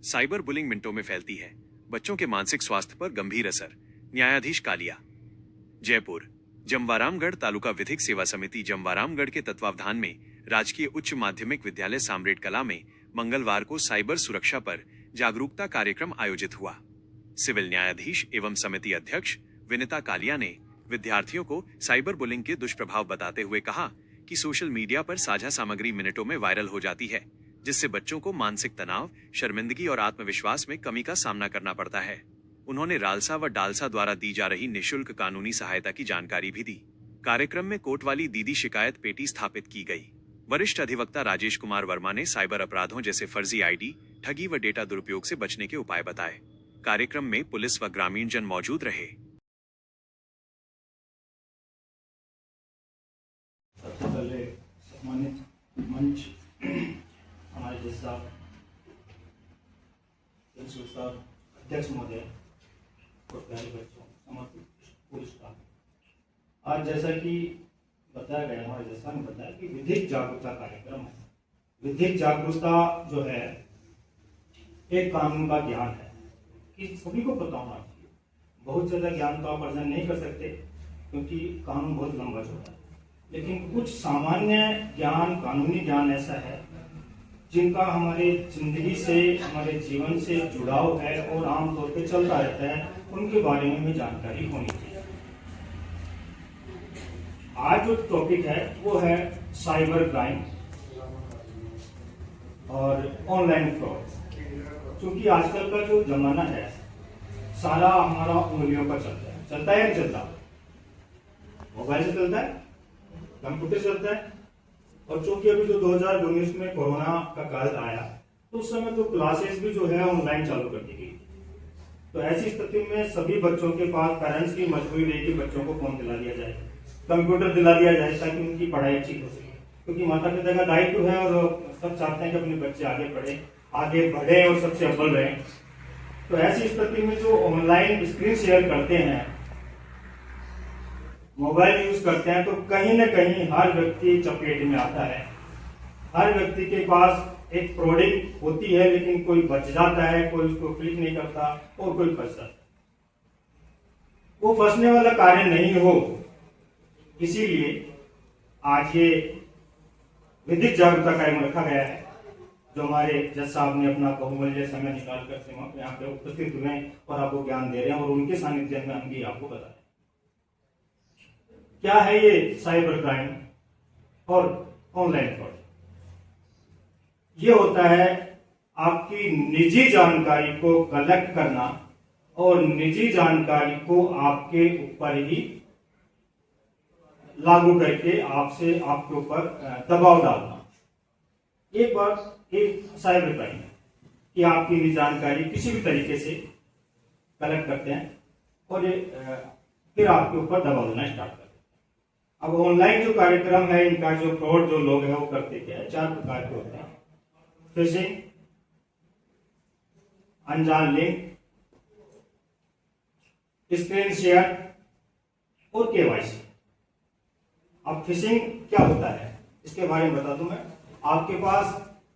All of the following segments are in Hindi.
साइबर बुलिंग मिनटों में फैलती है, बच्चों के मानसिक स्वास्थ्य पर गंभीर असर। न्यायाधीश कालिया। जयपुर। जमवारामगढ़ तालुका विधिक सेवा समिति जमवारामगढ़ के तत्वावधान में राजकीय उच्च माध्यमिक विद्यालय सामरेड कला में मंगलवार को साइबर सुरक्षा पर जागरूकता कार्यक्रम आयोजित हुआ। सिविल न्यायाधीश एवं समिति अध्यक्ष विनिता कालिया ने विद्यार्थियों को साइबर बुलिंग के दुष्प्रभाव बताते हुए कहा कि सोशल मीडिया पर साझा सामग्री मिनटों में वायरल हो जाती है, जिससे बच्चों को मानसिक तनाव, शर्मिंदगी और आत्मविश्वास में कमी का सामना करना पड़ता है। उन्होंने रालसा व डालसा द्वारा दी जा रही निःशुल्क कानूनी सहायता की जानकारी भी दी। कार्यक्रम में कोतवाली दीदी शिकायत पेटी स्थापित की गई। वरिष्ठ अधिवक्ता राजेश कुमार वर्मा ने साइबर अपराधों जैसे फर्जी आईडी, ठगी व डेटा दुरुपयोग से बचने के उपाय बताए। कार्यक्रम में पुलिस व ग्रामीण जन मौजूद रहे। सबसे पहले सम्मानित मंच हमारे जैसा अध्यक्ष महोदय और प्यारे बच्चों, समर्पित पूरे स्टाफ, आज जैसा कि बताया गया, हमारे जैसा ने बताया कि विधिक जागरूकता कार्यक्रम है। विधिक जागरूकता जो है एक कानून का ज्ञान है कि सभी को पता होना चाहिए। बहुत ज्यादा ज्ञान का आप अर्जन नहीं कर सकते क्योंकि कानून बहुत लंबा चौड़ा है, लेकिन कुछ सामान्य ज्ञान, कानूनी ज्ञान ऐसा है जिनका हमारे जिंदगी से, हमारे जीवन से जुड़ाव है और आमतौर पे चलता रहता है, उनके बारे में हमें जानकारी होनी चाहिए। आज जो टॉपिक है वो है साइबर क्राइम और ऑनलाइन फ्रॉड। क्योंकि आजकल का जो जमाना है सारा हमारा उंगलियों पर चलता है या नहीं चलता? मोबाइल से चलता है, कंप्यूटर चलता है। और चूंकि अभी जो 2019 में कोरोना का काल आया तो उस समय तो क्लासेस भी जो है ऑनलाइन चालू कर दी गई। तो ऐसी स्थिति में सभी बच्चों के पास पेरेंट्स की मजबूरी रही कि बच्चों को फोन दिला दिया जाए, कंप्यूटर दिला दिया जाए ताकि उनकी पढ़ाई अच्छी हो सके। क्योंकि माता पिता का दायित्व है और सब चाहते हैं कि अपने बच्चे आगे पढ़े, आगे बढ़े और सबसे अव्वल रहे। तो ऐसी स्थिति में जो ऑनलाइन स्क्रीन शेयर करते हैं, मोबाइल यूज करते हैं, तो कहीं ना कहीं हर व्यक्ति चपेट में आता है। हर व्यक्ति के पास एक प्रोडक्ट होती है, लेकिन कोई बच जाता है, कोई उसको क्लिक नहीं करता और कोई फंस जाता है। वो फंसने वाला कार्य नहीं हो, इसीलिए आज ये विधिक जागरूकता कार्यक्रम रखा गया है, जो हमारे जज साहब ने अपना बहुमूल्य समय निकाल कर यहाँ पे उपस्थित हुए और आपको ज्ञान दे रहे हैं और उनके सानिध्य में हम भी आपको बता रहे हैं क्या है ये साइबर क्राइम और ऑनलाइन फ्रॉड। ये होता है आपकी निजी जानकारी को कलेक्ट करना और निजी जानकारी को आपके ऊपर ही लागू करके आपके ऊपर दबाव डालना। एक बार एक साइबर क्राइम है कि आपकी निजी जानकारी किसी भी तरीके से कलेक्ट करते हैं और ये फिर आपके ऊपर दबाव देना स्टार्ट करते हैं। अब ऑनलाइन जो कार्यक्रम है, इनका जो फ्रॉड जो लोग हैं वो करते क्या है, 4 प्रकार के होते हैं: फिशिंग, अनजान लिंक, स्क्रीन शेयर और केवाईसी। अब फिशिंग क्या होता है इसके बारे में बता दूं मैं। आपके पास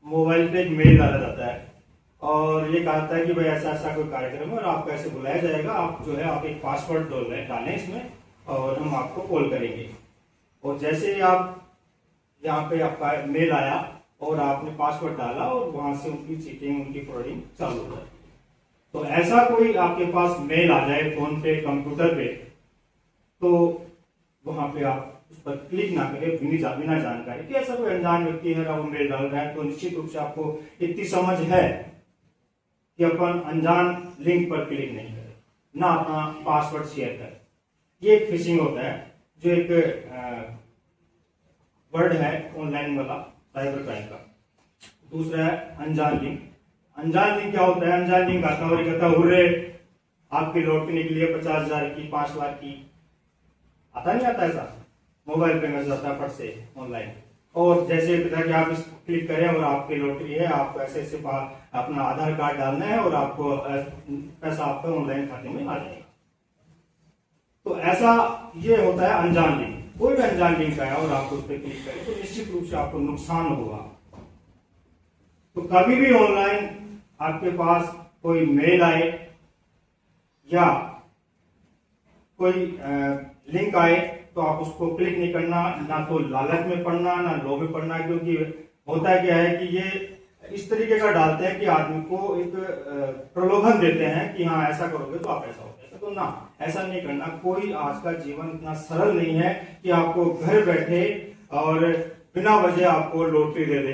मोबाइल पे एक मेल डाला जाता है और ये कहता है कि भाई ऐसा ऐसा कोई कार्यक्रम है और आपको ऐसे बुलाया जाएगा, आप जो है आप एक पासवर्ड डालें इसमें और हम आपको कॉल करेंगे। और जैसे ही आप यहाँ पे आपका मेल आया और आपने पासवर्ड डाला और वहां से उनकी चीटिंग, उनकी फ्रॉडिंग चालू हो जाए। तो ऐसा कोई आपके पास मेल आ जाए फोन पे, कंप्यूटर पे, तो वहां पे आप उस पर क्लिक ना करें बिना जानकारी कि ऐसा कोई अनजान व्यक्ति है वो मेल डाल रहा है। तो निश्चित रूप से आपको इतनी समझ है कि अपन अनजान लिंक पर क्लिक नहीं करें, ना अपना पासवर्ड शेयर करें। ये एक फिशिंग होता है, जो एक वर्ड है ऑनलाइन वाला साइबर क्राइम का। दूसरा है अनजान लिंक। अनजान लिंक क्या होता है? अनजान लिंक आता है और कहता है हुर्रे आपकी लौटने के लिए 50,000 की, 5 लाख की। आता नहीं आता ऐसा? मोबाइल पे मैसेज आता है फट से ऑनलाइन, और जैसे पता कि आप इस क्लिक करें और आपकी लॉटरी है, आपको ऐसे अपना आधार कार्ड डालना है और आपको पैसा आपका ऑनलाइन खाते में आ जाएगा। तो ऐसा ये होता है अनजान लिंक। कोई भी अनजान लिंक आया और आप उस पर क्लिक करें तो निश्चित रूप से आपको नुकसान होगा। तो कभी भी ऑनलाइन आपके पास कोई मेल आए या कोई लिंक आए तो आप उसको क्लिक नहीं करना, ना तो लालच में पढ़ना ना लोभ में पढ़ना, क्योंकि होता क्या है कि ये इस तरीके का डालते हैं कि आदमी को एक प्रलोभन देते हैं कि हाँ ऐसा करोगे तो आप ऐसा होगा, ऐसा तो ना, ऐसा नहीं करना। कोई आज का जीवन इतना सरल नहीं है कि आपको घर बैठे और बिना वजह आपको लॉटरी दे दे,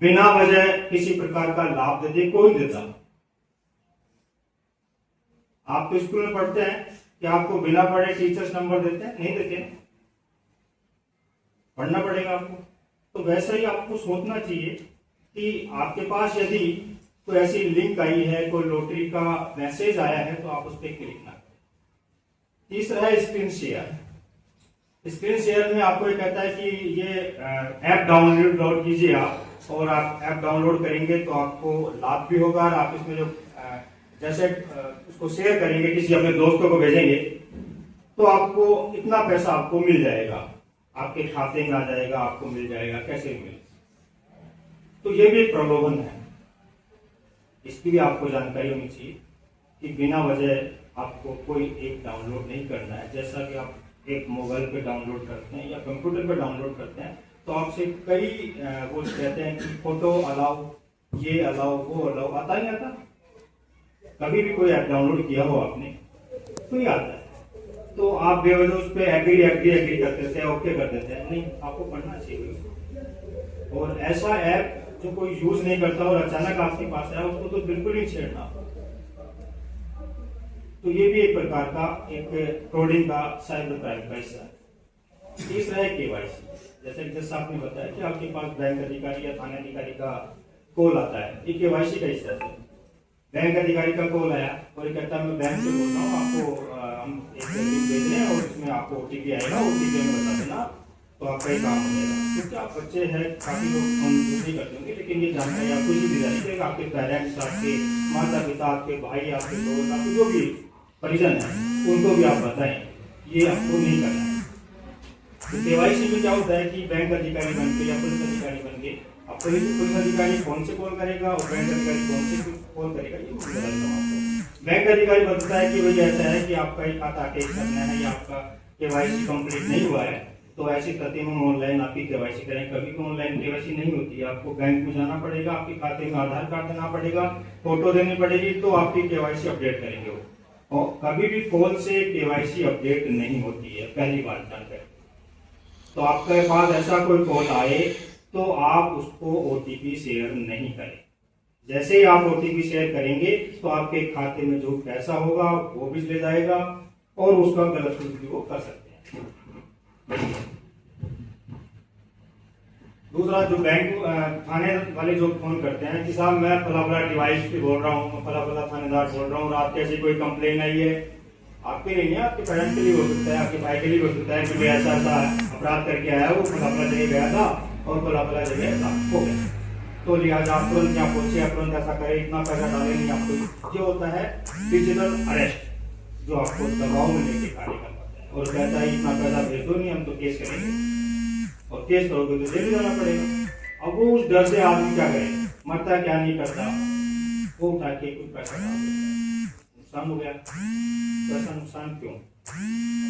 बिना वजह किसी प्रकार का लाभ दे दे, कोई देता। आप तो स्कूल में पढ़ते हैं कि आपको बिना पढ़े टीचर्स नंबर देते हैं? नहीं देते, पढ़ना पड़ेगा आपको। तो वैसे ही आपको सोचना चाहिए कि आपके पास यदि कोई ऐसी लिंक आई है, कोई लॉटरी का मैसेज आया है तो आप उस पर क्लिक ना करें। तीसरा है स्क्रीन शेयर। स्क्रीन शेयर में आपको ये कहता है कि ये ऐप डाउनलोड कीजिए आप, और आप ऐप डाउनलोड करेंगे तो आपको लाभ भी होगा, और आप इसमें जो जैसे उसको शेयर करेंगे, किसी अपने दोस्तों को भेजेंगे तो आपको इतना पैसा आपको मिल जाएगा, आपके खाते में आ जाएगा, आपको मिल जाएगा। कैसे मिले? तो ये भी एक प्रलोभन है, इसकी भी आपको जानकारी होनी चाहिए कि बिना वजह आपको कोई एक डाउनलोड नहीं करना है। जैसा कि आप एक मोबाइल पे डाउनलोड करते हैं या कंप्यूटर पे डाउनलोड करते हैं तो आपसे कई वो कहते हैं कि फोटो अलाउ, ये अलाउ, वो अलाउ, आता नहीं आता? कभी भी कोई ऐप डाउनलोड किया हो आपने तो ये आता है, तो आप बेवजह उस पर एग्री कर देते हैं, ओके कर देते हैं। नहीं, आपको पढ़ना चाहिए उसको। और ऐसा ऐप जो कोई यूज नहीं करता और अचानक आपके पास आया उसको तो बिल्कुल ही छेड़ना। तो ये भी एक प्रकार का एक फ्रॉडिंग का, साइबर क्राइम का हिस्सा है। तीसरा है केवाईसी। जैसा आपने बताया कि आपके पास बैंक अधिकारी या थाना अधिकारी का कॉल आता है, ये केवाईसी का हिस्सा है। बैंक अधिकारी का कॉल आया और ये कहता है मैं बैंक से बोल रहा हूँ, आपको हम एक लिंक भेज रहे हैं और इसमें आपको ओटीपी आएगा, ओटीपी में बता देना तो आपका ही काम हो जाएगा। क्योंकि आप बच्चे हैं, काफी लोग फोन यूज नहीं करते होंगे, लेकिन ये जानकारी आपको इसी दी जाती है कि आपके पेरेंट्स, आपके माता पिता, आपके भाई, आपके दोस्त, आपके जो भी परिजन है उनको भी आप बताएं, ये आपको नहीं करना है। तो केवाईसी में क्या होता है कि बैंक अधिकारी बन के या पुलिस अधिकारी बन के अब पुलिस अधिकारी कौन से कॉल करेगा और बैंक अधिकारी कौन से कॉल करेगा, ये बताता हूँ आपको। बैंक अधिकारी बताता है कि भाई ऐसा है कि आपका ही खाता अपडेट करना है या आपका केवाईसी कंप्लीट नहीं हुआ है, तो ऐसी स्थिति में ऑनलाइन आपकी केवाईसी करें। कभी भी ऑनलाइन केवाईसी नहीं होती है, आपको बैंक में जाना पड़ेगा, आपके खाते में आधार कार्ड देना पड़ेगा, फोटो देनी पड़ेगी, तो आपकी केवाईसी अपडेट करेंगे वो। और कभी भी फोन से केवाईसी अपडेट नहीं होती है, पहली बात जानकर। तो आपके पास ऐसा कोई कॉल आए तो आप उसको ओटीपी शेयर नहीं करें। जैसे ही आप ओटीपी शेयर करेंगे तो आपके खाते में जो पैसा होगा वो भी ले जाएगा और उसका गलत उपयोग कर सकते हैं। दूसरा, जो बैंक थाने वाले जो फोन करते हैं कि साहब मैं फला डिवाइस पे बोल रहा हूँ, फला थानेदार बोल रहा हूँ, रात कैसी कोई कंप्लेन आई है, आपके लिए नहीं, आपके पेरेंट्स के लिए हो सकता है, आपके भाई के लिए हो सकता है कि ऐसा ऐसा अपराध करके आया, वो फला जगह गया था और फला जगह ऐसा हो गया, तो लिहाजा आप तुरंत यहाँ पहुंचे, तुरंत ऐसा करे, इतना पैसा डाले नहीं आपको। ये होता है डिजिटल अरेस्ट, जो आपको दबाव में लेके कार्य करवाता है और कहता है इतना पैसा भेज दो, नहीं हम तो केस करेंगे, और केस करोगे तो जेल जाना पड़ेगा। अब वो उस डर से आदमी क्या करे, मरता क्या नहीं करता, वो उठा के कुछ पैसा डाल देता है, नुकसान हो गया। पैसा नुकसान क्यों?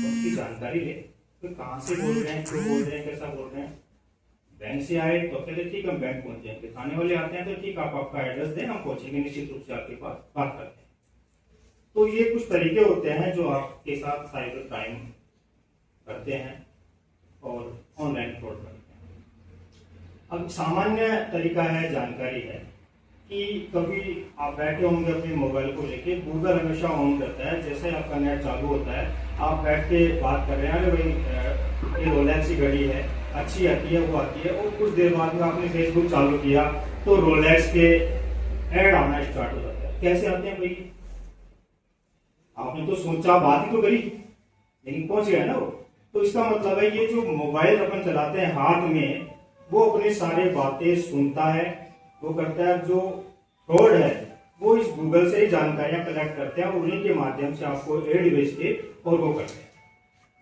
उसकी जानकारी ले, तो कहाँ से बोल रहे हैं, क्यों बोल रहे हैं, कैसा बोल रहे हैं। बैंक से आए तो पहले ठीक हम बैंक पहुंच जाएंगे, थाने वाले आते हैं तो ठीक आप आपका एड्रेस दें, हम पहुंचेंगे, निश्चित रूप से आपके पास बात करते हैं। तो ये कुछ तरीके होते हैं जो आपके साथ साइबर क्राइम करते हैं और ऑनलाइन फ्रॉड करते हैं। अब सामान्य तरीका है, जानकारी है कि कभी आप बैठे होंगे अपने मोबाइल को लेके, गूगल हमेशा ऑन रहता है, जैसे आपका नेट चालू होता है आप बैठ के बात कर रहे हैं, अरे भाई ये रोलेक्स की घड़ी है, अच्छी आती है, वो आती है, और कुछ देर बाद में आपने फेसबुक चालू किया तो रोलेक्स के ऐड आना स्टार्ट हो जाता है। कैसे आते हैं भाई? आपने तो सोचा, बात ही तो करी, लेकिन पहुंच गया ना वो। तो इसका मतलब है ये जो मोबाइल अपन चलाते हैं हाथ में, वो अपने सारे बातें सुनता है, वो करता है। जो फ्रॉड है वो इस गूगल से ही जानकारियां कलेक्ट करते हैं और उन्हीं के माध्यम से आपको एड भेजते और वो करते हैं।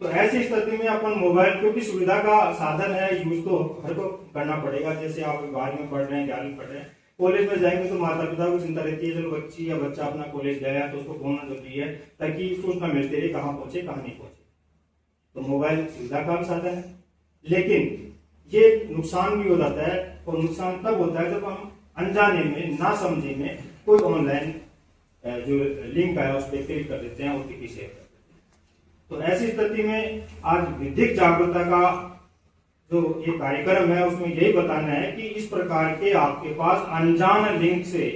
तो ऐसी स्थिति में अपन मोबाइल, क्योंकि सुविधा का साधन है, यूज तो हर को करना पड़ेगा। जैसे आप 12वीं में पढ़ रहे हैं, 11वीं पढ़ रहे हैं, कॉलेज में जाएंगे तो माता पिता को चिंता रहती है, चलो बच्ची या बच्चा अपना कॉलेज गया तो उसको बोलना जरूरी है ताकि सूचना मिलती रहे कहाँ पहुंचे कहाँ नहीं पहुंचे। तो मोबाइल सुविधा का भी साधन है, लेकिन ये नुकसान भी हो जाता है, और नुकसान तब होता है जब हम अनजाने में, ना समझे में कोई ऑनलाइन जो लिंक आया उस पर क्लिक कर देते हैं, ओटीपी शेयर कर देते हैं। तो ऐसी स्थिति में आज विधिक जागरूकता का जो ये कार्यक्रम है उसमें यही बताना है कि इस प्रकार के आपके पास अनजान लिंक से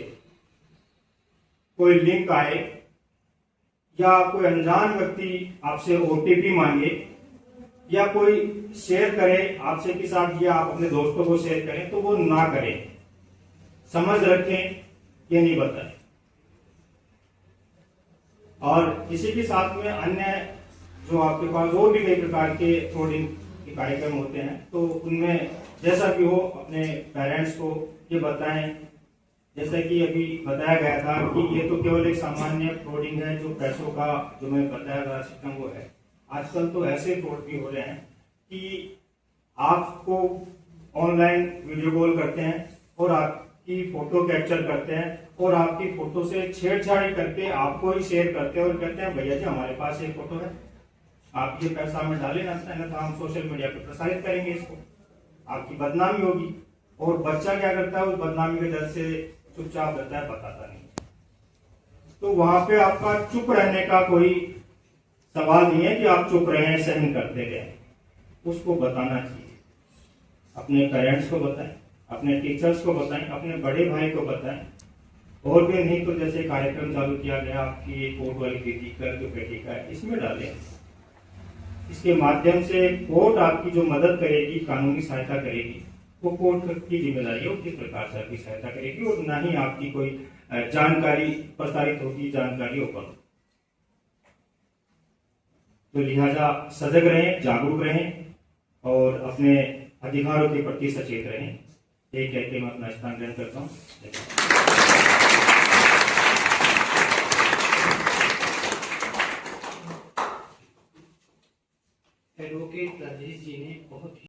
कोई लिंक आए या कोई अनजान व्यक्ति आपसे ओटीपी मांगे या कोई शेयर करे आपसे कि साहब ये आप अपने दोस्तों को शेयर करें, तो वो ना करें, समझ रखें, ये नहीं बताएं। और इसी के साथ में अन्य जो आपके पास और भी कई प्रकार के फ्रॉडिंग के कार्यक्रम होते हैं, तो उनमें जैसा भी हो अपने पेरेंट्स को ये बताएं। जैसा कि अभी बताया गया था कि ये तो केवल एक सामान्य फ्रॉडिंग है, जो पैसों का जो मैं बताया था सिस्टम वो है। आजकल तो ऐसे फ्रॉड भी हो रहे हैं कि आपको ऑनलाइन वीडियो कॉल करते हैं और आपकी फोटो कैप्चर करते हैं और आपकी फोटो से छेड़छाड़ी करके आपको ही शेयर करते हैं और कहते हैं भैया जी हमारे पास एक फोटो है, आप ये पैसा हमें डाले ना तो हम सोशल मीडिया पर प्रसारित करेंगे इसको, आपकी बदनामी होगी। और बच्चा क्या करता है, उस बदनामी के डर से चुपचाप रहता है, बताता नहीं। तो वहां पे आपका चुप रहने का कोई सवाल नहीं है कि आप चुप रहे, सहन करते रहे, उसको बताना चाहिए। अपने पेरेंट्स को बताएं, अपने टीचर्स को बताएं, अपने बड़े भाई को बताएं, और भी नहीं तो जैसे कार्यक्रम चालू किया गया आपकी कोर्ट वाली विधि कर जो बेटी का है, इसमें डालें। इसके माध्यम से कोर्ट आपकी जो मदद करेगी, कानूनी सहायता करेगी, वो कोर्ट की जिम्मेदारी है किस प्रकार से आपकी सहायता करेगी, और ना ही आपकी कोई जानकारी प्रसारित होगी, जानकारी ओपन होगी। तो लिहाजा सजग रहें, जागरूक रहें और अपने अधिकारों के प्रति सचेत रहें। यही कहते मैं अपना स्थान ग्रहण करता हूँ। एडवोकेट राजेश जी ने बहुत